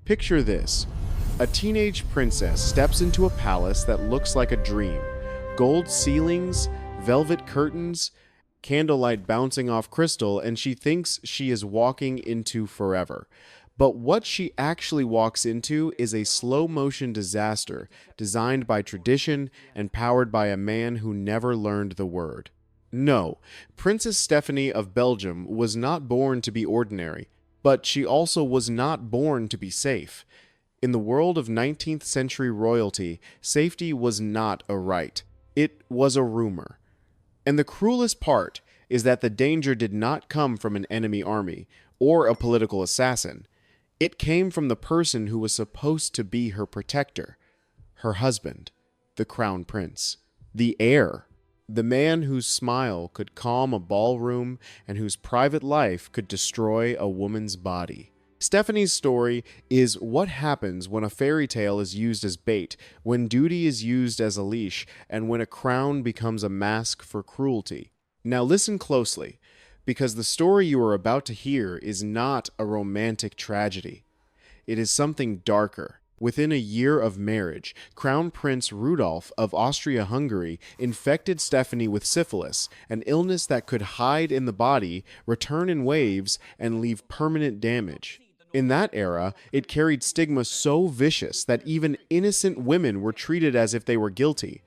Picture this. A teenage princess steps into a palace that looks like a dream. Gold ceilings, velvet curtains, candlelight bouncing off crystal, and she thinks she is walking into forever. But what she actually walks into is a slow-motion disaster designed by tradition and powered by a man who never learned the word. No, Princess Stephanie of Belgium was not born to be ordinary, but she also was not born to be safe. In the world of 19th century royalty, safety was not a right. It was a rumor. And the cruelest part is that the danger did not come from an enemy army or a political assassin. It came from the person who was supposed to be her protector, her husband, the crown prince, the heir, the man whose smile could calm a ballroom and whose private life could destroy a woman's body. Stephanie's story is what happens when a fairy tale is used as bait, when duty is used as a leash, and when a crown becomes a mask for cruelty. Now listen closely, because the story you are about to hear is not a romantic tragedy. It is something darker. Within a year of marriage, Crown Prince Rudolf of Austria-Hungary infected Stephanie with syphilis, an illness that could hide in the body, return in waves, and leave permanent damage. In that era, it carried stigma so vicious that even innocent women were treated as if they were guilty.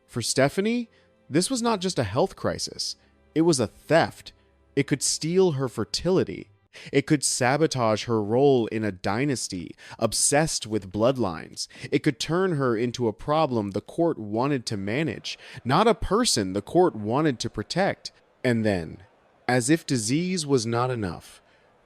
For Stephanie, this was not just a health crisis. It was a theft. It could steal her fertility. It could sabotage her role in a dynasty obsessed with bloodlines. It could turn her into a problem the court wanted to manage, not a person the court wanted to protect. And then, as if disease was not enough,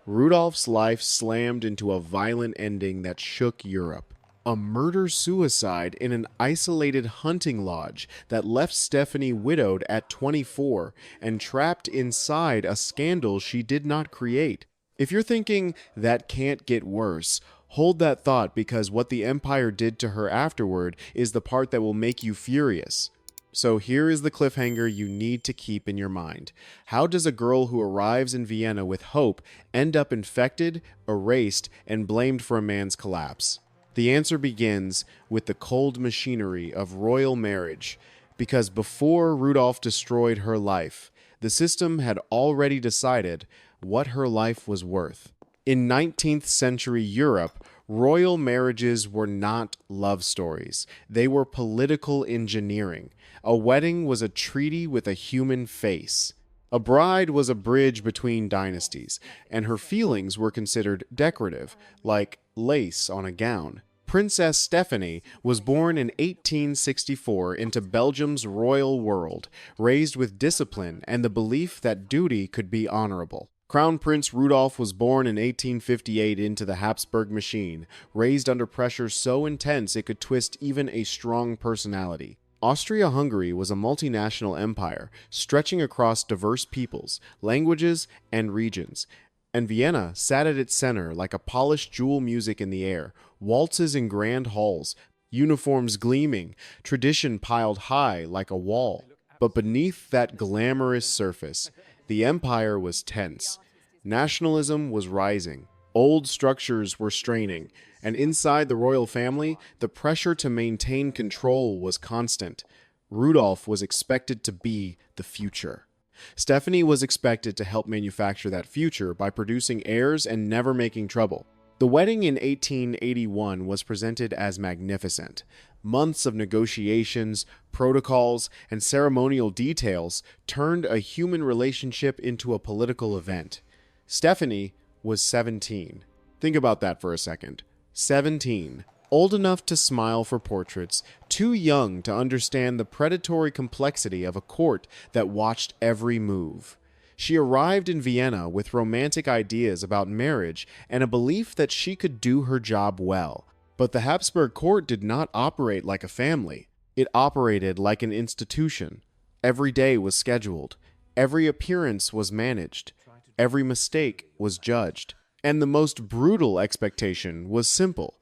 Rudolph's life slammed into a violent ending that shook Europe. A murder-suicide in an isolated hunting lodge that left Stephanie widowed at 24 and trapped inside a scandal she did not create. If you're thinking that can't get worse, hold that thought, because what the Empire did to her afterward is the part that will make you furious. So here is the cliffhanger you need to keep in your mind. How does a girl who arrives in Vienna with hope end up infected, erased, and blamed for a man's collapse? The answer begins with the cold machinery of royal marriage, because before Rudolph destroyed her life, the system had already decided what her life was worth. In 19th century Europe, royal marriages were not love stories. They were political engineering. A wedding was a treaty with a human face. A bride was a bridge between dynasties, and her feelings were considered decorative, like lace on a gown. Princess Stephanie was born in 1864 into Belgium's royal world, raised with discipline and the belief that duty could be honorable. Crown Prince Rudolf was born in 1858 into the Habsburg machine, raised under pressure so intense it could twist even a strong personality. Austria-Hungary was a multinational empire, stretching across diverse peoples, languages, and regions. And Vienna sat at its center like a polished jewel music in the air, waltzes in grand halls, uniforms gleaming, tradition piled high like a wall. But beneath that glamorous surface, the empire was tense. Nationalism was rising. Old structures were straining, and inside the royal family, the pressure to maintain control was constant. Rudolph was expected to be the future. Stephanie was expected to help manufacture that future by producing heirs and never making trouble. The wedding in 1881 was presented as magnificent. Months of negotiations, protocols, and ceremonial details turned a human relationship into a political event. Stephanie was 17. Think about that for a second. 17. Old enough to smile for portraits, too young to understand the predatory complexity of a court that watched every move. She arrived in Vienna with romantic ideas about marriage and a belief that she could do her job well. But the Habsburg court did not operate like a family. It operated like an institution. Every day was scheduled. Every appearance was managed. Every mistake was judged. And the most brutal expectation was simple: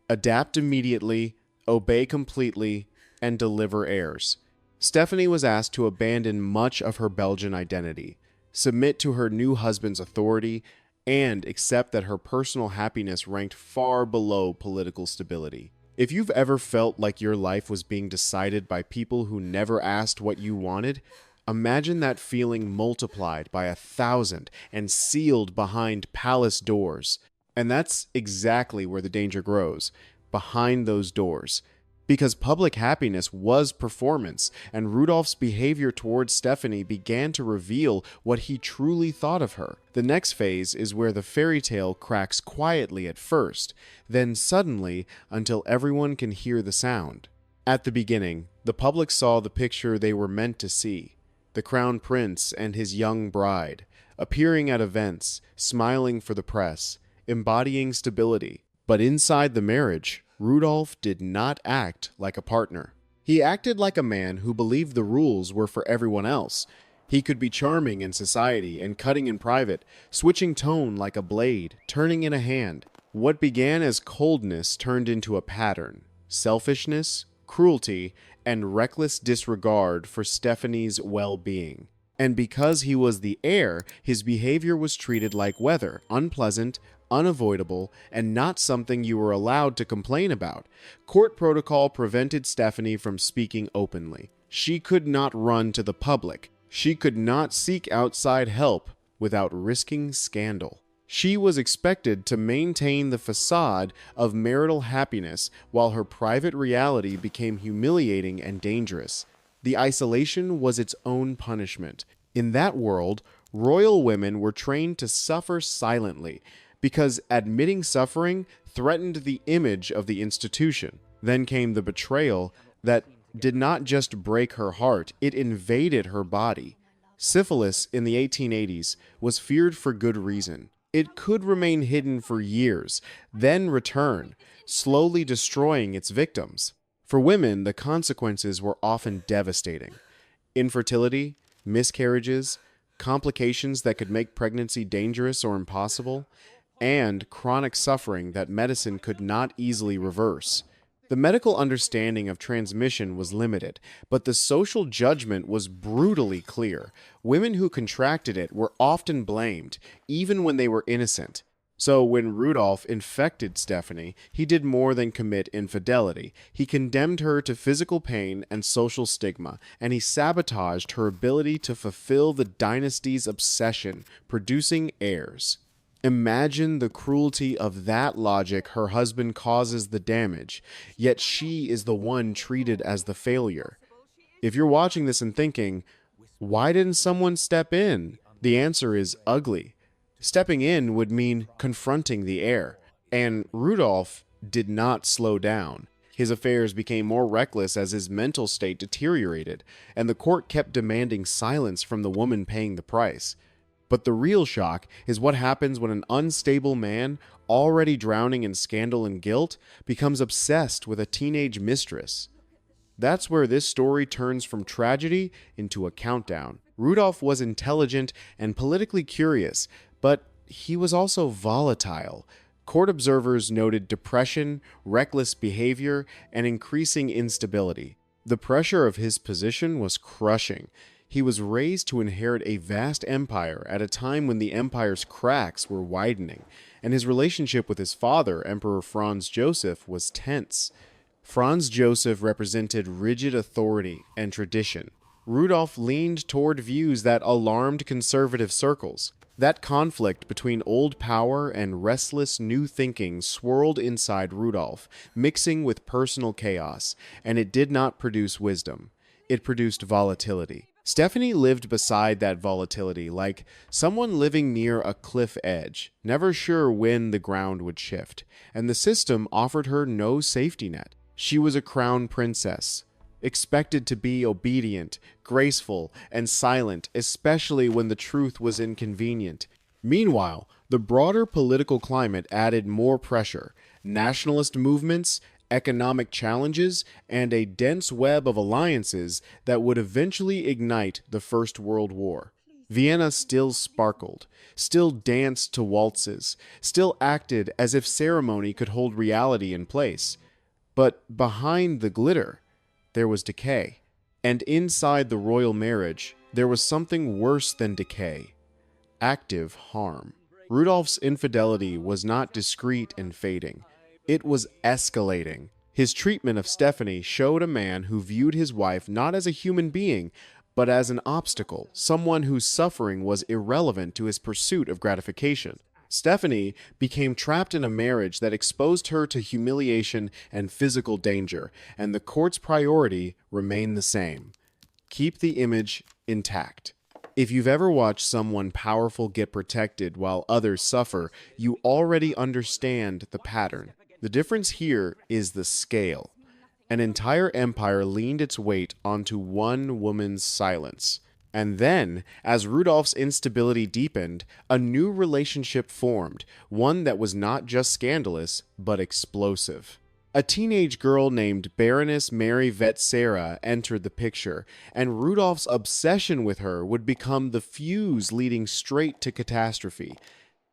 adapt immediately, obey completely, and deliver heirs. Stephanie was asked to abandon much of her Belgian identity, submit to her new husband's authority, and accept that her personal happiness ranked far below political stability. If you've ever felt like your life was being decided by people who never asked what you wanted, imagine that feeling multiplied by 1,000 and sealed behind palace doors. And that's exactly where the danger grows, behind those doors. Because public happiness was performance, and Rudolph's behavior towards Stephanie began to reveal what he truly thought of her. The next phase is where the fairy tale cracks quietly at first, then suddenly until everyone can hear the sound. At the beginning, the public saw the picture they were meant to see: the crown prince and his young bride, appearing at events, smiling for the press, embodying stability. But inside the marriage, Rudolph did not act like a partner. He acted like a man who believed the rules were for everyone else. He could be charming in society and cutting in private, switching tone like a blade, turning in a hand. What began as coldness turned into a pattern: selfishness, cruelty, and reckless disregard for Stephanie's well-being. And because he was the heir, his behavior was treated like weather, unpleasant, unavoidable, and not something you were allowed to complain about. Court protocol prevented Stephanie from speaking openly. She could not run to the public. She could not seek outside help without risking scandal. She was expected to maintain the facade of marital happiness while her private reality became humiliating and dangerous. The isolation was its own punishment. In that world, royal women were trained to suffer silently, because admitting suffering threatened the image of the institution. Then came the betrayal that did not just break her heart, it invaded her body. Syphilis in the 1880s was feared for good reason. It could remain hidden for years, then return, slowly destroying its victims. For women, the consequences were often devastating: infertility, miscarriages, complications that could make pregnancy dangerous or impossible, and chronic suffering that medicine could not easily reverse. The medical understanding of transmission was limited, but the social judgment was brutally clear. Women who contracted it were often blamed, even when they were innocent. So when Rudolph infected Stephanie, he did more than commit infidelity. He condemned her to physical pain and social stigma, and he sabotaged her ability to fulfill the dynasty's obsession, producing heirs. Imagine the cruelty of that logic. Her husband causes the damage, yet she is the one treated as the failure. If you're watching this and thinking, why didn't someone step in? The answer is ugly. Stepping in would mean confronting the heir, and Rudolph did not slow down. His affairs became more reckless as his mental state deteriorated, and the court kept demanding silence from the woman paying the price. But the real shock is what happens when an unstable man, already drowning in scandal and guilt, becomes obsessed with a teenage mistress. That's where this story turns from tragedy into a countdown. Rudolph was intelligent and politically curious, but he was also volatile. Court observers noted depression, reckless behavior, and increasing instability. The pressure of his position was crushing. He was raised to inherit a vast empire at a time when the empire's cracks were widening, and his relationship with his father, Emperor Franz Joseph, was tense. Franz Joseph represented rigid authority and tradition. Rudolph leaned toward views that alarmed conservative circles. That conflict between old power and restless new thinking swirled inside Rudolph, mixing with personal chaos, and it did not produce wisdom. It produced volatility. Stephanie lived beside that volatility, like someone living near a cliff edge, never sure when the ground would shift, and the system offered her no safety net. She was a crown princess, expected to be obedient, graceful, and silent, especially when the truth was inconvenient. Meanwhile, the broader political climate added more pressure: nationalist movements, economic challenges, and a dense web of alliances that would eventually ignite the First World War. Vienna still sparkled, still danced to waltzes, still acted as if ceremony could hold reality in place. But behind the glitter, there was decay. And inside the royal marriage, there was something worse than decay: active harm. Rudolph's infidelity was not discreet and fading. It was escalating. His treatment of Stephanie showed a man who viewed his wife not as a human being, but as an obstacle, someone whose suffering was irrelevant to his pursuit of gratification. Stephanie became trapped in a marriage that exposed her to humiliation and physical danger, and the court's priority remained the same: keep the image intact. If you've ever watched someone powerful get protected while others suffer, you already understand the pattern. The difference here is the scale. An entire empire leaned its weight onto one woman's silence. And then, as Rudolph's instability deepened, a new relationship formed, one that was not just scandalous, but explosive. A teenage girl named Baroness Mary Vetsera entered the picture, and Rudolph's obsession with her would become the fuse leading straight to catastrophe.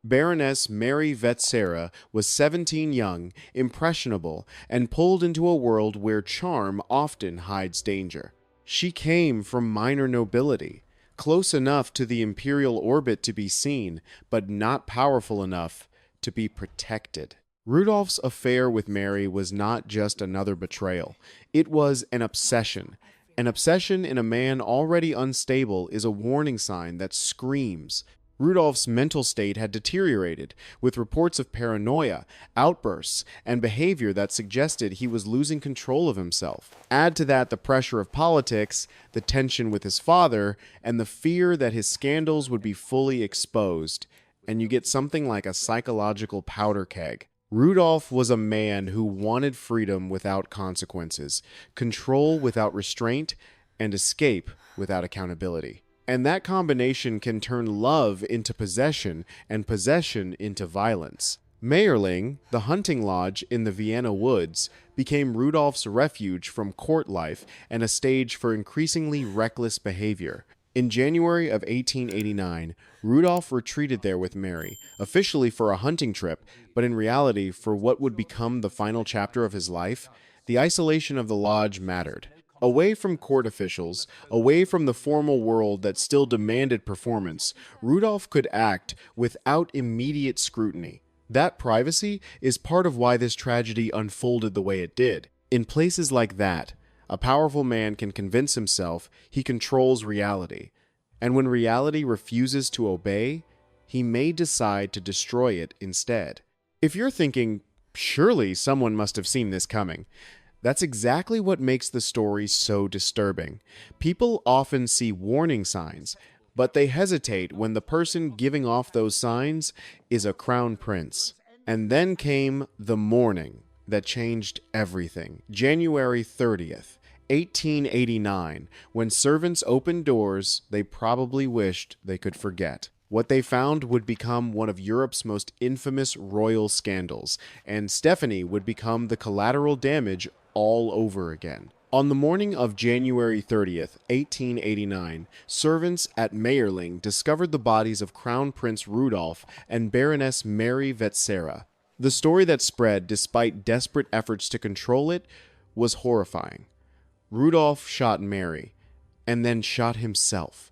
Baroness Mary Vetsera was 17 young, impressionable, and pulled into a world where charm often hides danger. She came from minor nobility, close enough to the imperial orbit to be seen, but not powerful enough to be protected. Rudolph's affair with Mary was not just another betrayal. It was an obsession. An obsession in a man already unstable is a warning sign that screams. Rudolph's mental state had deteriorated, with reports of paranoia, outbursts, and behavior that suggested he was losing control of himself. Add to that the pressure of politics, the tension with his father, and the fear that his scandals would be fully exposed, and you get something like a psychological powder keg. Rudolph was a man who wanted freedom without consequences, control without restraint, and escape without accountability. And that combination can turn love into possession and possession into violence. Mayerling, the hunting lodge in the Vienna woods, became Rudolph's refuge from court life and a stage for increasingly reckless behavior. In January of 1889, Rudolph retreated there with Mary, officially for a hunting trip, but in reality for what would become the final chapter of his life. The isolation of the lodge mattered. Away from court officials, away from the formal world that still demanded performance, Rudolph could act without immediate scrutiny. That privacy is part of why this tragedy unfolded the way it did. In places like that, a powerful man can convince himself he controls reality, and when reality refuses to obey, he may decide to destroy it instead. If you're thinking, surely someone must have seen this coming, that's exactly what makes the story so disturbing. People often see warning signs, but they hesitate when the person giving off those signs is a crown prince. And then came the morning that changed everything. January 30th, 1889, when servants opened doors they probably wished they could forget. What they found would become one of Europe's most infamous royal scandals, and Stephanie would become the collateral damage all over again. On the morning of January 30th, 1889, servants at Mayerling discovered the bodies of Crown Prince Rudolph and Baroness Mary Vetsera. The story that spread, despite desperate efforts to control it, was horrifying. Rudolph shot Mary, and then shot himself.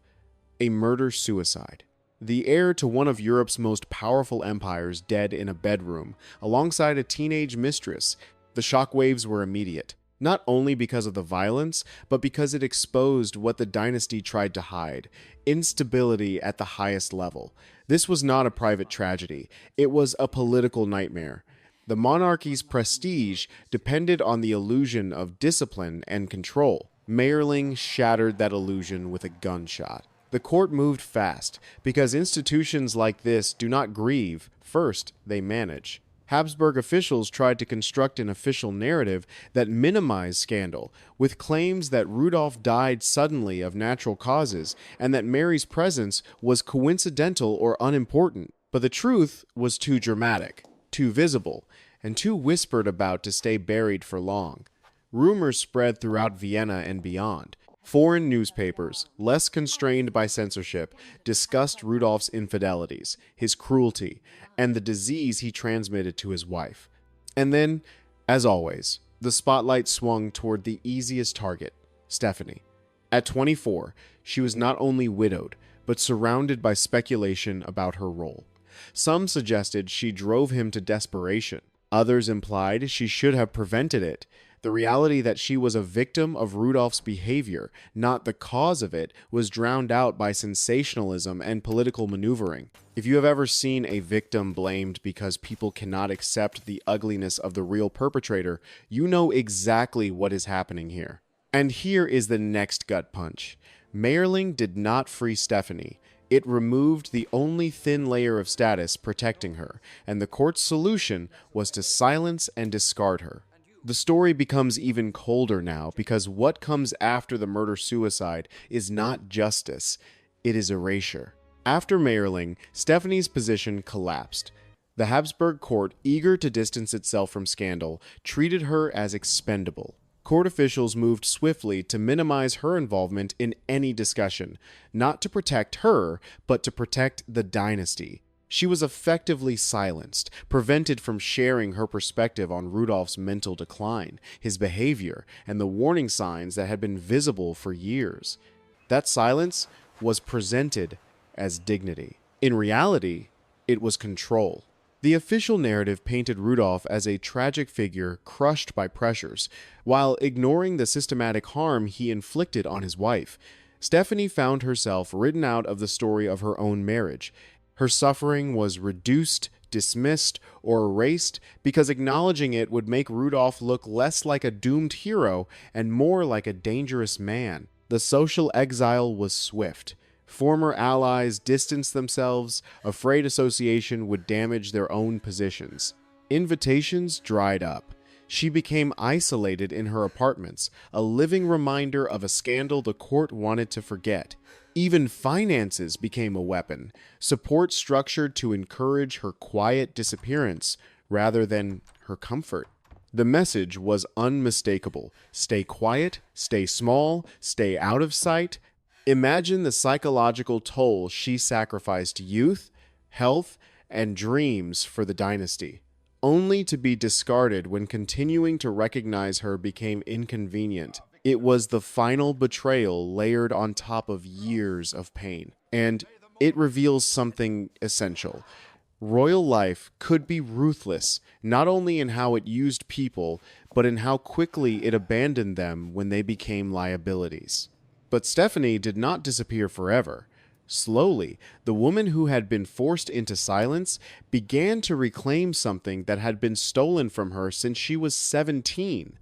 A murder-suicide. The heir to one of Europe's most powerful empires dead in a bedroom, alongside a teenage mistress. The shockwaves were immediate, not only because of the violence, but because it exposed what the dynasty tried to hide: instability at the highest level. This was not a private tragedy, it was a political nightmare. The monarchy's prestige depended on the illusion of discipline and control. Mayerling shattered that illusion with a gunshot. The court moved fast, because institutions like this do not grieve, first they manage. Habsburg officials tried to construct an official narrative that minimized scandal, with claims that Rudolph died suddenly of natural causes and that Mary's presence was coincidental or unimportant. But the truth was too dramatic, too visible, and too whispered about to stay buried for long. Rumors spread throughout Vienna and beyond. Foreign newspapers, less constrained by censorship, discussed Rudolph's infidelities, his cruelty, and the disease he transmitted to his wife. And then, as always, the spotlight swung toward the easiest target, Stephanie. At 24, she was not only widowed, but surrounded by speculation about her role. Some suggested she drove him to desperation. Others implied she should have prevented it. The reality that she was a victim of Rudolph's behavior, not the cause of it, was drowned out by sensationalism and political maneuvering. If you have ever seen a victim blamed because people cannot accept the ugliness of the real perpetrator, you know exactly what is happening here. And here is the next gut punch. Mayerling did not free Stephanie. It removed the only thin layer of status protecting her, and the court's solution was to silence and discard her. The story becomes even colder now because what comes after the murder-suicide is not justice, it is erasure. After Mayerling, Stephanie's position collapsed. The Habsburg court, eager to distance itself from scandal, treated her as expendable. Court officials moved swiftly to minimize her involvement in any discussion, not to protect her, but to protect the dynasty. She was effectively silenced, prevented from sharing her perspective on Rudolph's mental decline, his behavior, and the warning signs that had been visible for years. That silence was presented as dignity. In reality, it was control. The official narrative painted Rudolph as a tragic figure crushed by pressures, while ignoring the systematic harm he inflicted on his wife. Stephanie found herself written out of the story of her own marriage. Her suffering was reduced, dismissed, or erased because acknowledging it would make Rudolph look less like a doomed hero and more like a dangerous man. The social exile was swift. Former allies distanced themselves, afraid association would damage their own positions. Invitations dried up. She became isolated in her apartments, a living reminder of a scandal the court wanted to forget. Even finances became a weapon, support structured to encourage her quiet disappearance rather than her comfort. The message was unmistakable. Stay quiet, stay small, stay out of sight. Imagine the psychological toll she sacrificed youth, health, and dreams for the dynasty, only to be discarded when continuing to recognize her became inconvenient. It was the final betrayal layered on top of years of pain. And it reveals something essential. Royal life could be ruthless, not only in how it used people, but in how quickly it abandoned them when they became liabilities. But Stephanie did not disappear forever. Slowly, the woman who had been forced into silence began to reclaim something that had been stolen from her since she was 17.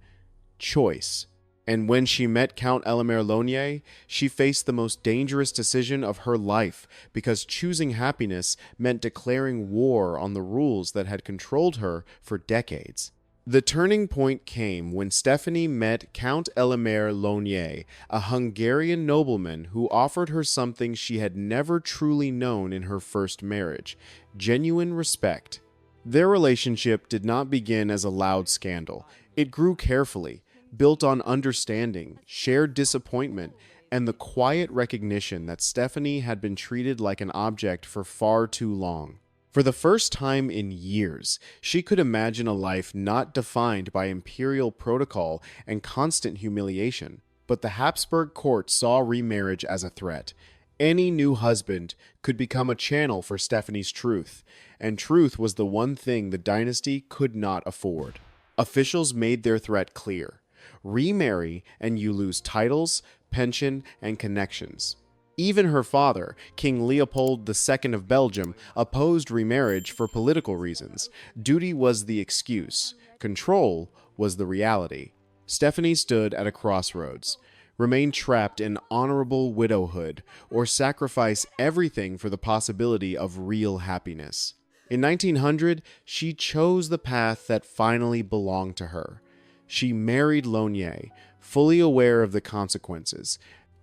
Choice. And when she met Count Elemer Lonier, she faced the most dangerous decision of her life, because choosing happiness meant declaring war on the rules that had controlled her for decades. The turning point came when Stephanie met Count Elemer Lonier, a Hungarian nobleman who offered her something she had never truly known in her first marriage: genuine respect. Their relationship did not begin as a loud scandal. It grew carefully, built on understanding, shared disappointment, and the quiet recognition that Stephanie had been treated like an object for far too long. For the first time in years, she could imagine a life not defined by imperial protocol and constant humiliation. But the Habsburg court saw remarriage as a threat. Any new husband could become a channel for Stephanie's truth, and truth was the one thing the dynasty could not afford. Officials made their threat clear. Remarry and you lose titles, pension, and connections. Even her father, King Leopold II of Belgium, opposed remarriage for political reasons. Duty was the excuse. Control was the reality. Stephanie stood at a crossroads. Remain trapped in honorable widowhood, or sacrifice everything for the possibility of real happiness. In 1900, she chose the path that finally belonged to her. She married Lonier, fully aware of the consequences.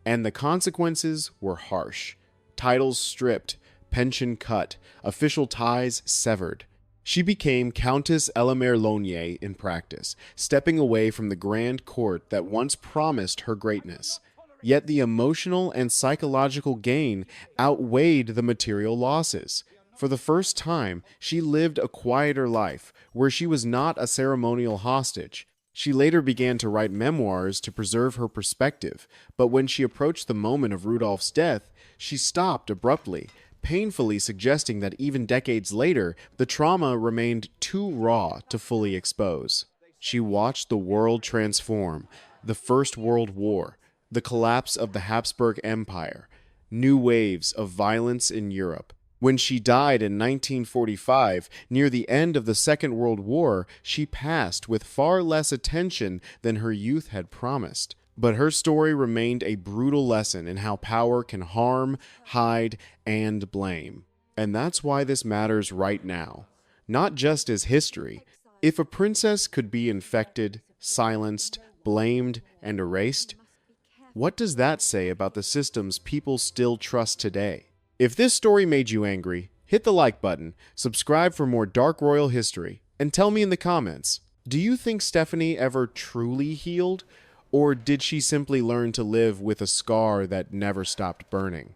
And the consequences were harsh. Titles stripped, pension cut, official ties severed. She became Countess Elemer Lonier in practice, stepping away from the grand court that once promised her greatness. Yet the emotional and psychological gain outweighed the material losses. For the first time, she lived a quieter life, where she was not a ceremonial hostage. She later began to write memoirs to preserve her perspective, but when she approached the moment of Rudolph's death, she stopped abruptly, painfully suggesting that even decades later, the trauma remained too raw to fully expose. She watched the world transform, the First World War, the collapse of the Habsburg Empire, new waves of violence in Europe. When she died in 1945, near the end of the Second World War, she passed with far less attention than her youth had promised. But her story remained a brutal lesson in how power can harm, hide, and blame. And that's why this matters right now. Not just as history. If a princess could be infected, silenced, blamed, and erased, what does that say about the systems people still trust today? If this story made you angry, hit the like button, subscribe for more dark royal history, and tell me in the comments, do you think Stephanie ever truly healed? Or did she simply learn to live with a scar that never stopped burning?